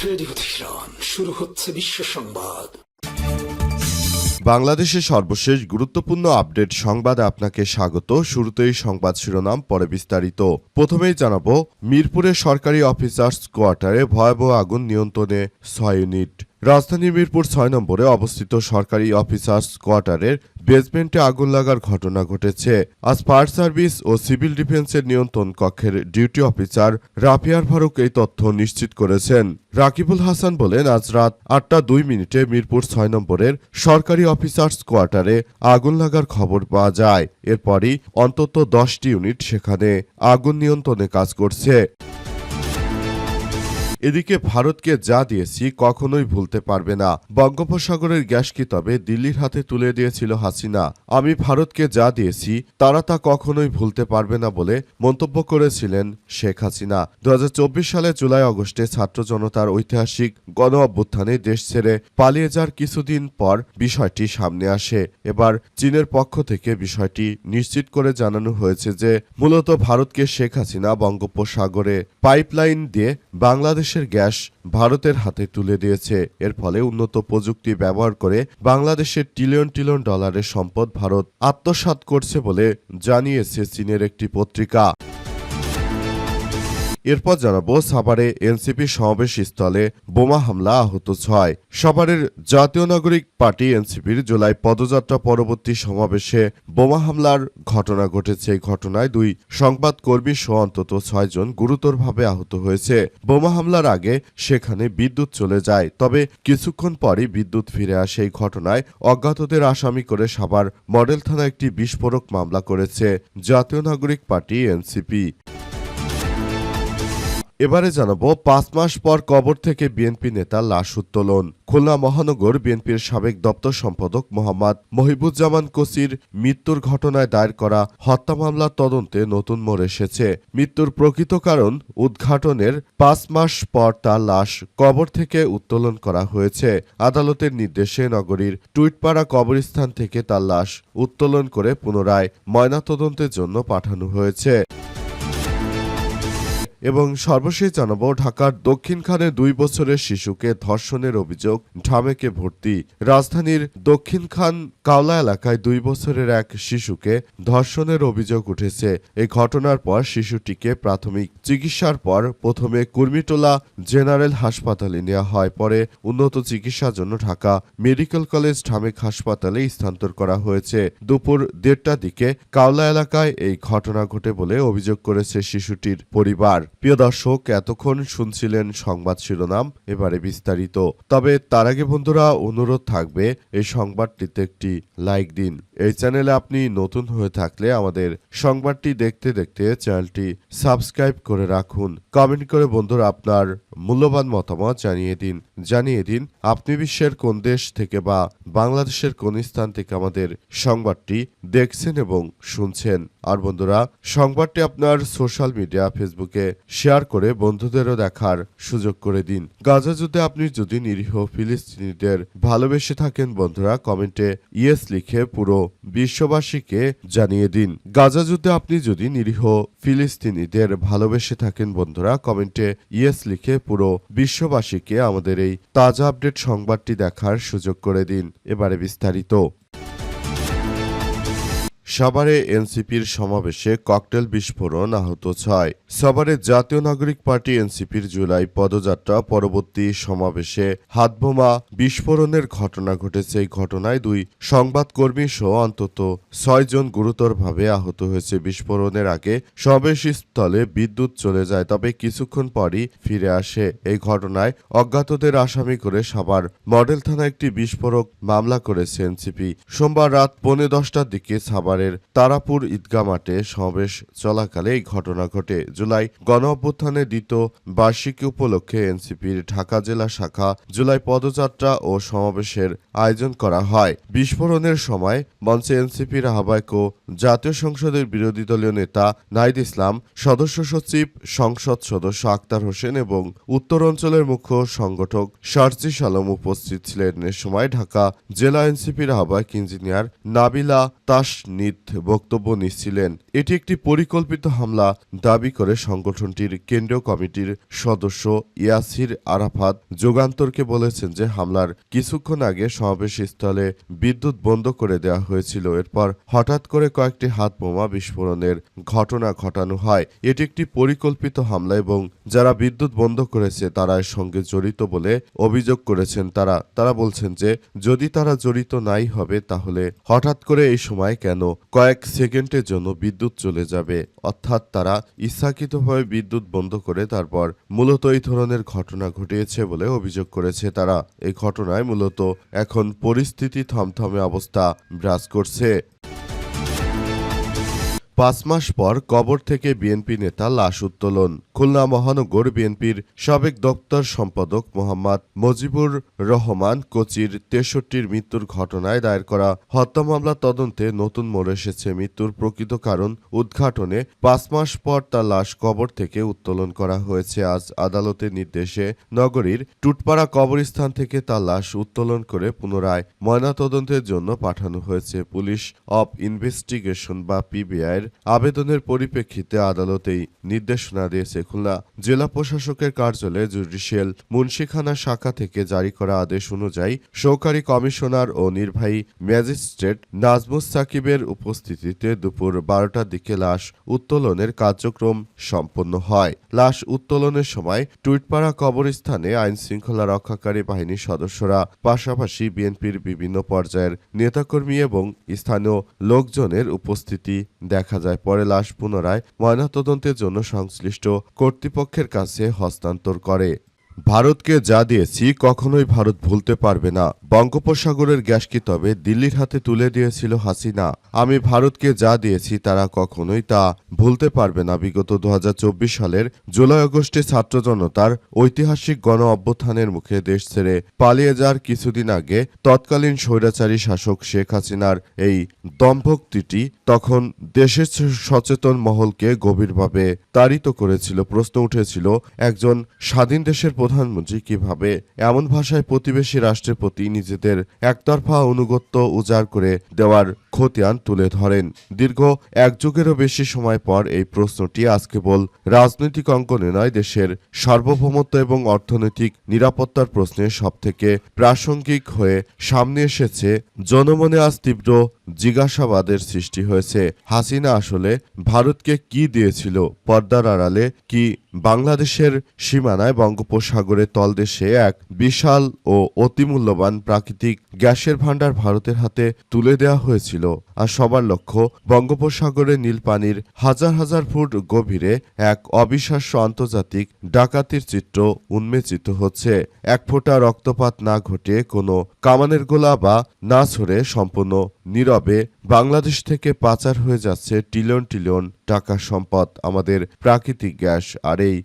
Radio Tehran, শুরু হচ্ছে বিশ্ব সংবাদ। বাংলাদেশের সর্বশেষ গুরুত্বপূর্ণ আপডেট সংবাদে আপনাকে স্বাগত। শুরুতেই সংবাদ শিরোনাম, পরে বিস্তারিত। প্রথমেই জানাবো, মিরপুরের সরকারি অফিসার্স কোয়ার্টারে ভয়াবহ আগুন, নিয়ন্ত্রণে ৬ ইউনিট। রাজধানীর মিরপুর ৬ নম্বরে অবস্থিত সরকারি অফিসার্স কোয়ার্টারের বেসমেন্টে আগুন লাগার ঘটনা ঘটেছে। আজ ফায়ার সার্ভিস ও সিভিল ডিফেন্সের নিয়ন্ত্রণ কক্ষের ডিউটি অফিসার রাফিয়ার ফারুক এই তথ্য নিশ্চিত করেছেন। রাকিবুল হাসান বলেন, আজ রাত ৮টা ২ মিনিটে মিরপুর ৬ নম্বরের সরকারি অফিসার্স কোয়ার্টারে আগুন লাগার খবর পাওয়া যায়। এরপরই অন্তত ১০টি ইউনিট সেখানে আগুন নিয়ন্ত্রণে কাজ করছে। এদিকে ভারতকে যা দিয়েছি কখনোই ভুলতে পারবে না। বঙ্গোপসাগরের গ্যাস কি তবে দিল্লির হাতে তুলে দিয়েছিল হাসিনা? আমি ভারতকে যা দিয়েছি তারা তা কখনোই ভুলতে পারবে না বলে মন্তব্য করেছিলেন শেখ হাসিনা। ২০২৪ সালে জুলাই আগস্টে ছাত্র জনতার ঐতিহাসিক গণ অভ্যুত্থানে দেশ ছেড়ে পালিয়ে যাওয়ার কিছুদিন পর বিষয়টি সামনে আসে। এবার চীনের পক্ষ থেকে বিষয়টি নিশ্চিত করে জানানো হয়েছে যে মূলত ভারতকে শেখ হাসিনা বঙ্গোপসাগরে পাইপলাইন দিয়ে বাংলাদেশ গ্যাস ভারতের হাতে তুলে দিয়েছে। এর ফলে উন্নত প্রযুক্তি ব্যবহার করে বাংলাদেশের ট্রিলিয়ন ট্রিলিয়ন ডলারের সম্পদ ভারত আত্মসাৎ করছে বলে জানিয়েছে চীনের একটি পত্রিকা। এরপর জানাবো, সাভারে এনসিপি সমাবেশ স্থলে বোমা হামলা, আহত ৬। সাভারের জাতীয় নাগরিক পার্টি এনসিপির জুলাই পদযাত্রা পরবর্তী সমাবেশে বোমা হামলার ঘটনা ঘটেছে। এই ঘটনায় ২ সংবাদকর্মী সহ অন্তত ৬ জন গুরুতরভাবে আহত হয়েছে। বোমা হামলার আগে সেখানে বিদ্যুৎ চলে যায়, তবে কিছুক্ষণ পরই বিদ্যুৎ ফিরে আসে। এই ঘটনায় অজ্ঞাতদের আসামি করে সাভার মডেল থানায় একটি বিস্ফোরক মামলা করেছে জাতীয় নাগরিক পার্টি এনসিপি। এবারে জানাবো, ৫ মাস পর কবর থেকে বিএনপি নেতার লাশ উত্তোলন। খুলনা মহানগর বিএনপির সাবেক দপ্তর সম্পাদক মোহাম্মদ মহিবুজ্জামান কোসির মৃত্যুর ঘটনায় দায়ের করা হত্যা মামলার তদন্তে নতুন মোড় এসেছে। মৃত্যুর প্রকৃত কারণ উদ্ঘাটনের ৫ মাস পর তার লাশ কবর থেকে উত্তোলন করা হয়েছে। আদালতের নির্দেশে নগরীর টুইটপাড়া কবরস্থান থেকে তার লাশ উত্তোলন করে পুনরায় ময়নাতদন্তের জন্য পাঠানো হয়েছে। এবং সর্বশেষ জানাবো, ঢাকার দক্ষিণখানে ২ বছরের শিশুকে ধর্ষণের অভিযোগ, ঢামেকে ভর্তি। রাজধানীর দক্ষিণখান কাওলা এলাকায় ২ বছরের এক শিশুকে ধর্ষণের অভিযোগ উঠেছে। এই ঘটনার পর শিশুটিকে প্রাথমিক চিকিৎসার পর প্রথমে কুর্মিটোলা জেনারেল হাসপাতালে নেওয়া হয়, পরে উন্নত চিকিৎসার জন্য ঢাকা মেডিকেল কলেজ ঢামেক হাসপাতালে স্থানান্তর করা হয়েছে। দুপুর ১:৩০টার দিকে কাওলা এলাকায় এই ঘটনা ঘটে বলে অভিযোগ করেছে শিশুটির পরিবার। প্রিয় দর্শক, এতক্ষণ শুনছিলেন সংবাদ শিরোনাম, এবারে বিস্তারিত। তবে তার আগে বন্ধুরা, অনুরোধ থাকবে এই সংবাদটিতে একটি লাইক দিন। এই চ্যানেলে আপনি নতুন হয়ে থাকলে আমাদের সংবাদটি দেখতে দেখতে চ্যানেলটি সাবস্ক্রাইব করে রাখুন। কমেন্ট করে বন্ধুরা আপনার মূল্যবান মতামত জানিয়ে দিন আপনি বিশ্বের কোন দেশ থেকে বা বাংলাদেশের কোন স্থান থেকে আমাদের সংবাদটি দেখছেন এবং শুনছেন। আর বন্ধুরা, সংবাদটি আপনার সোশ্যাল মিডিয়া ফেসবুকে শেয়ার করে বন্ধুদেরও দেখার সুযোগ করে দিন। গাজা যুদ্ধে আপনি যদি নিরীহ ফিলিস্তিনিদের ভালোবেসে থাকেন বন্ধুরা, কমেন্টে ইয়েস লিখে পুরো বিশ্ববাসীকে জানিয়ে দিন। গাজা যুদ্ধে আপনি যদি নিরীহ ফিলিস্তিনিদের ভালোবেসে থাকেন বন্ধুরা, কমেন্টে ইয়েস লিখে পুরো বিশ্ববাসীকে আমাদের এই তাজা আপডেট সংবাদটি দেখার সুযোগ করে দিন। এবারে বিস্তারিত। সাভারে এনসিপির সমাবেশে ককটেল বিস্ফোরণ, আহত ৬। সাভারে জাতীয় নাগরিক পার্টি এনসিপির জুলাই পদযাত্রা পরবর্তী সমাবেশে হাতবোমা বিস্ফোরণের ঘটনা ঘটেছে। এই ঘটনায় ২ সংবাদকর্মী সহ অন্তত ৬ জন গুরুতরভাবে আহত হয়েছে। বিস্ফোরণের আগে সমাবেশস্থলে বিদ্যুৎ চলে যায়, তবে কিছুক্ষণ পরই ফিরে আসে। এই ঘটনায় অজ্ঞাতদের আসামি করে সাভার মডেল থানায় একটি বিস্ফোরক মামলা করেছে এনসিপি। সোমবার রাত ১:১০টার দিকে সাভার তারাপুর ঈদগাহ মাঠে সমাবেশ চলাকালে এই ঘটনা ঘটে। জুলাই গণ অভ্যুত্থানের দ্বিতীয় বার্ষিকী উপলক্ষে এনসিপির ঢাকা জেলা শাখা জুলাই পদযাত্রা ও সমাবেশের আয়োজন করা হয়। বিস্ফোরণের সময় মঞ্চে এনসিপির আহ্বায়ক ও জাতীয় সংসদের বিরোধী দলীয় নেতা নাহিদ ইসলাম, সদস্য সচিব, সংসদ সদস্য আক্তার হোসেন এবং উত্তর অঞ্চলের মুখ্য সংগঠক শারজিস আলম উপস্থিত ছিলেন। এ সময় ঢাকা জেলা এনসিপির আহ্বায়ক ইঞ্জিনিয়ার নাবিলা তাসনিদ স্মিথ বক্তব্য নিচ্ছিলেন। এটি একটি পরিকল্পিত হামলা দাবি করে সংগঠনটির কেন্দ্রীয় কমিটির সদস্য ইয়াসির আরাফাত যুগান্তরকে বলেছেন যে হামলার কিছুক্ষণ আগে সমাবেশস্থলে বিদ্যুৎ বন্ধ করে দেওয়া হয়েছিল। এরপর হঠাৎ করে কয়েকটি হাত বোমা বিস্ফোরণের ঘটনা ঘটানো হয়। এটি একটি পরিকল্পিত হামলা এবং যারা বিদ্যুৎ বন্ধ করেছে তারা এর সঙ্গে জড়িত বলে অভিযোগ করেছেন তারা বলছেন যে যদি তারা জড়িত নাই হবে তাহলে হঠাৎ করে এই সময় কেন কয়েক সেকেন্ডের জন্য বিদ্যুৎ চলে যাবে, অর্থাৎ তারা ইচ্ছাকৃতভাবে বিদ্যুৎ বন্ধ করে তারপর মূলত এই ধরনের ঘটনা ঘটিয়েছে বলে অভিযোগ করেছে তারা। এই ঘটনায় মূলত এখন পরিস্থিতি থমথমে অবস্থা বিরাজ করছে। ৫ মাস পর কবর থেকে বিএনপি নেতা লাশ উত্তোলন। খুলনা মহানগর বিএনপির সাবেক দপ্তর সম্পাদক মোহাম্মদ মজিবুর রহমান কোচির ৬৩-র মৃত্যুর ঘটনায় দায়ের করা হত্যা মামলা তদন্তে নতুন মোড় এসেছে। মৃত্যুর প্রকৃত কারণ উদ্ঘাটনে ৫ মাস পর তার লাশ কবর থেকে উত্তোলন করা হয়েছে। আজ আদালতের নির্দেশে নগরীর টুটপাড়া কবরস্থান থেকে তার লাশ উত্তোলন করে পুনরায় ময়নাতদন্তের জন্য পাঠানো হয়েছে। পুলিশ অব ইনভেস্টিগেশন বা পিবিআইয়ের আবেদনের পরিপ্রেক্ষিতে আদালত এই নির্দেশনা দিয়েছে। খুলনা জেলা প্রশাসকের কার্যালয়ে জুডিশিয়াল মুন্সিখানা শাখা থেকে জারি করা আদেশ অনুযায়ী সহকারী কমিশনার ও নির্বাহী ম্যাজিস্ট্রেট নাজমুস সাকিবের উপস্থিতিতে দুপুর ১২টার দিকে লাশ উত্তোলনের কার্যক্রম সম্পন্ন হয়। লাশ উত্তোলনের সময় টুইটপাড়া কবরস্থানে আইন শৃঙ্খলা রক্ষাকারী বাহিনীর সদস্যরা পাশাপাশি বিএনপির বিভিন্ন পর্যায়ের নেতাকর্মী এবং স্থানীয় লোকজনের উপস্থিতি দেখা যায়। পরে লাশ পুনরায় ময়নাতদন্তের জন্য সংশ্লিষ্ট কর্তৃপক্ষের কাছে হস্তান্তর করে। ভারতকে যা দিয়েছি কখনোই ভারত ভুলতে পারবে না। বঙ্গোপসাগরের গ্যাস কি তবে দিল্লির হাতে তুলে দিয়েছিল হাসিনা? আমি ভারতকে যা দিয়েছি তারা কখনোই তা ভুলতে পারবে না। বিগত ২০২৪ সালের জুলাই আগস্টে ছাত্র জনতার ঐতিহাসিক গণ অভ্যুত্থানের মুখে দেশ ছেড়ে পালিয়ে যাওয়ার কিছুদিন আগে তৎকালীন স্বৈরাচারী শাসক শেখ হাসিনার এই দম্ভোক্তিটি তখন দেশের সচেতন মহলকে গভীরভাবে তাড়িত করেছিল। প্রশ্ন উঠেছিল, একজন স্বাধীন দেশের প্রধানমন্ত্রী কিভাবে এমন ভাষায় প্রতিবেশী রাষ্ট্রের প্রতি নিজেদের একতরফা আনুগত্য উজাড় করে দেওয়ার খতিয়ান তুলে ধরেন। দীর্ঘ এক যুগেরও বেশি সময় পর এই প্রশ্নটি আজ কেবল রাজনৈতিক অঙ্গনে নয়, দেশের সার্বভৌমত্ব এবং অর্থনৈতিক নিরাপত্তার প্রশ্নে সবথেকে প্রাসঙ্গিক হয়ে সামনে এসেছে। জনমনে আজ তীব্র জিজ্ঞাসাবাদের সৃষ্টি হয়েছে, হাসিনা আসলে ভারতকে কি দিয়েছিল? পর্দার আড়ালে কি বাংলাদেশের সীমানায় বঙ্গোপসাগরের তলদেশে এক বিশাল ও অতিমূল্যবান প্রাকৃতিক গ্যাসের ভাণ্ডার ভারতের হাতে তুলে দেওয়া হয়েছিল? আর সবার লক্ষ্য বঙ্গোপসাগরের নীল পানির হাজার হাজার ফুট গভীরে এক অবিশ্বাস্য আন্তর্জাতিক ডাকাতির চিত্র উন্মেচিত হচ্ছে। এক ফোঁটা রক্তপাত না ঘটিয়ে কোনো কামানের গোলা বা না ছড়ে সম্পূর্ণ নীরবে বাংলাদেশ থেকে পাচার হয়ে যাচ্ছে ট্রিলিয়ন ট্রিলিয়ন টাকা সম্পদ, আমাদের প্রাকৃতিক গ্যাস। আর এই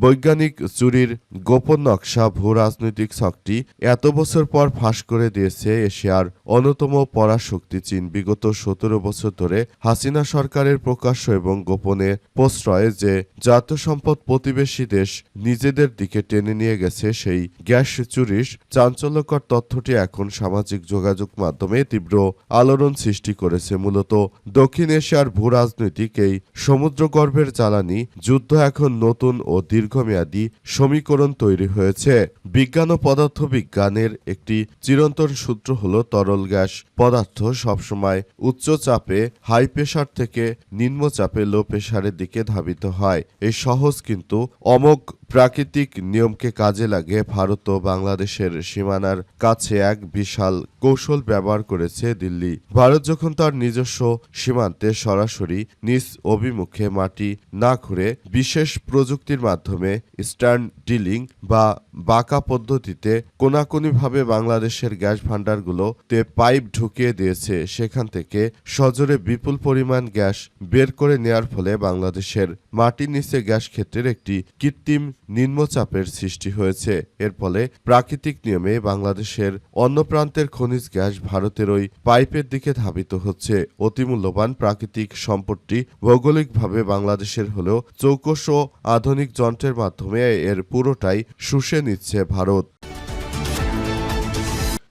বৈজ্ঞানিক চুরির গোপন নকশা ভূ রাজনৈতিক শক্তি এত বছর পর ফাঁস করে দিয়েছে এশিয়ার অন্যতম পরাশক্তি চীন। বিগত ১৭ বছর ধরে হাসিনা সরকারের প্রকাশ্য এবং গোপনে প্রশ্রয়ে যে জাতীয় সম্পদ প্রতিবেশী দেশ নিজেদের দিকে টেনে নিয়ে গেছে, সেই গ্যাস চুরির চাঞ্চল্যকর তথ্যটি এখন সামাজিক যোগাযোগ মাধ্যমে তীব্র আলোড়ন সৃষ্টি করেছে। মূলত দক্ষিণ এশিয়ার ভূ রাজনৈতিক এই সমুদ্রগর্ভের জ্বালানি যুদ্ধ এখন নতুন ও দীর্ঘমেয়াদী সমীকরণ তৈরি হয়েছে। বিজ্ঞান ও পদার্থবিজ্ঞানের একটি চিরন্তন সূত্র হল তরল গ্যাস পদার্থ সবসময় উচ্চ চাপে হাই প্রেসার থেকে নিম্ন চাপে লো প্রেসারের দিকে ধাবিত হয়। এই সহজ কিন্তু অমোঘ প্রাকৃতিক নিয়মকে কাজে লাগিয়ে ভারত ও বাংলাদেশের সীমানার কাছে এক বিশাল কৌশল ব্যবহার করেছে দিল্লি। ভারত যখন তার নিজস্ব সীমান্তে সরাসরি নিজ অভিমুখে মাটি না ঘুরে বিশেষ প্রযুক্তির মাধ্যমে স্ট্যান্ড ডিলিং বা বাঁকা পদ্ধতিতে কোনাকুনিভাবে বাংলাদেশের গ্যাস ভাণ্ডারগুলোতে পাইপ ঢুকিয়ে দিয়েছে, সেখান থেকে সজোরে বিপুল পরিমাণ গ্যাস বের করে নেয়ার ফলে বাংলাদেশের মাটির নিচে গ্যাস ক্ষেত্রের একটি কৃত্রিম নিম্নচাপের সৃষ্টি হয়েছে। এর ফলে প্রাকৃতিক নিয়মে বাংলাদেশের অন্য প্রান্তের খনিজ গ্যাস ভারতের ওই পাইপের দিকে ধাবিত হচ্ছে। অতিমূল্যবান প্রাকৃতিক সম্পদটি ভৌগোলিকভাবে বাংলাদেশের হলেও চৌকস ও আধুনিক যন্ত্রের মাধ্যমে এর পুরোটাই শুষে নিচ্ছে ভারত।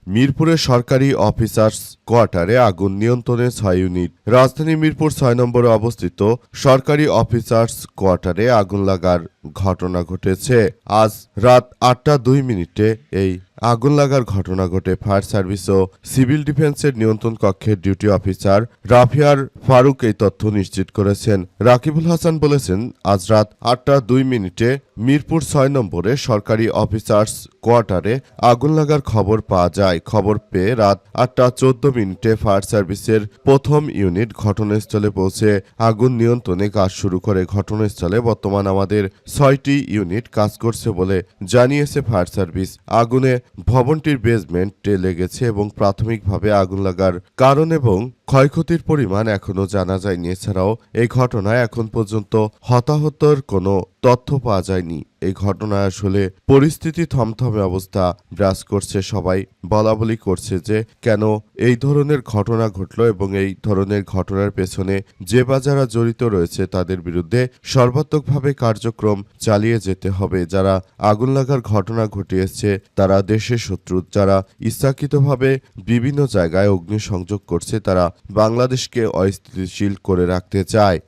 মিরপুরের সরকারি অফিসার্স কোয়ার্টারে আগুন নিয়ন্ত্রণে 6 ইউনিট। রাজধানী মিরপুর 6 নম্বরে অবস্থিত সরকারি অফিসার্স কোয়ার্টারে আগুন লাগার ঘটনা ঘটেছে। আজ রাত 8টা 2 মিনিটে এই আগুন লাগার ঘটনা ঘটে। ফায়ার সার্ভিস ও সিভিল ডিফেন্সের নিয়ন্ত্রণ কক্ষের ডিউটি অফিসার রাফিয়ার ফারুক এই তথ্য নিশ্চিত করেছেন। রাকিবুল হাসান বলেছেন, আজ রাত 8টা 2 মিনিটে মিরপুর 6 নম্বরে সরকারি অফিসার্স কোয়ার্টারে আগুন লাগার খবর পাওয়া যায়। খবর পেয়ে রাত 8টা 14 মিনিটে ফায়ার সার্ভিসের প্রথম ইউনিট ঘটনাস্থলে পৌঁছে আগুন নিয়ন্ত্রণে কাজ শুরু করে। ঘটনাস্থলে বর্তমান আমাদের 6টি ইউনিট কাজ করছে বলে জানিয়েছে ফায়ার সার্ভিস। আগুনে ভবনটির বেসমেন্টে লেগেছে এবং প্রাথমিকভাবে আগুন লাগার কারণ এবং ক্ষয়ক্ষতির পরিমাণ এখনও জানা যায়নি। এছাড়াও এই ঘটনায় এখন পর্যন্ত হতাহতর কোনো তথ্য পাওয়া যায়নি। এই ঘটনায় আসলে পরিস্থিতি থমথমে অবস্থা বিরাজ করছে। সবাই বলাবলি করছে যে কেন এই ধরনের ঘটনা ঘটলো এবং এই ধরনের ঘটনার পেছনে যে বা যারা জড়িত রয়েছে তাদের বিরুদ্ধে সর্বাত্মকভাবে কার্যক্রম চালিয়ে যেতে হবে। যারা আগুন লাগার ঘটনা ঘটিয়েছে তারা দেশের শত্রু। যারা ইচ্ছাকৃতভাবে বিভিন্ন জায়গায় অগ্নিসংযোগ করছে তারা বাংলাদেশকে অস্থিতিশীল করে রাখতে চায়।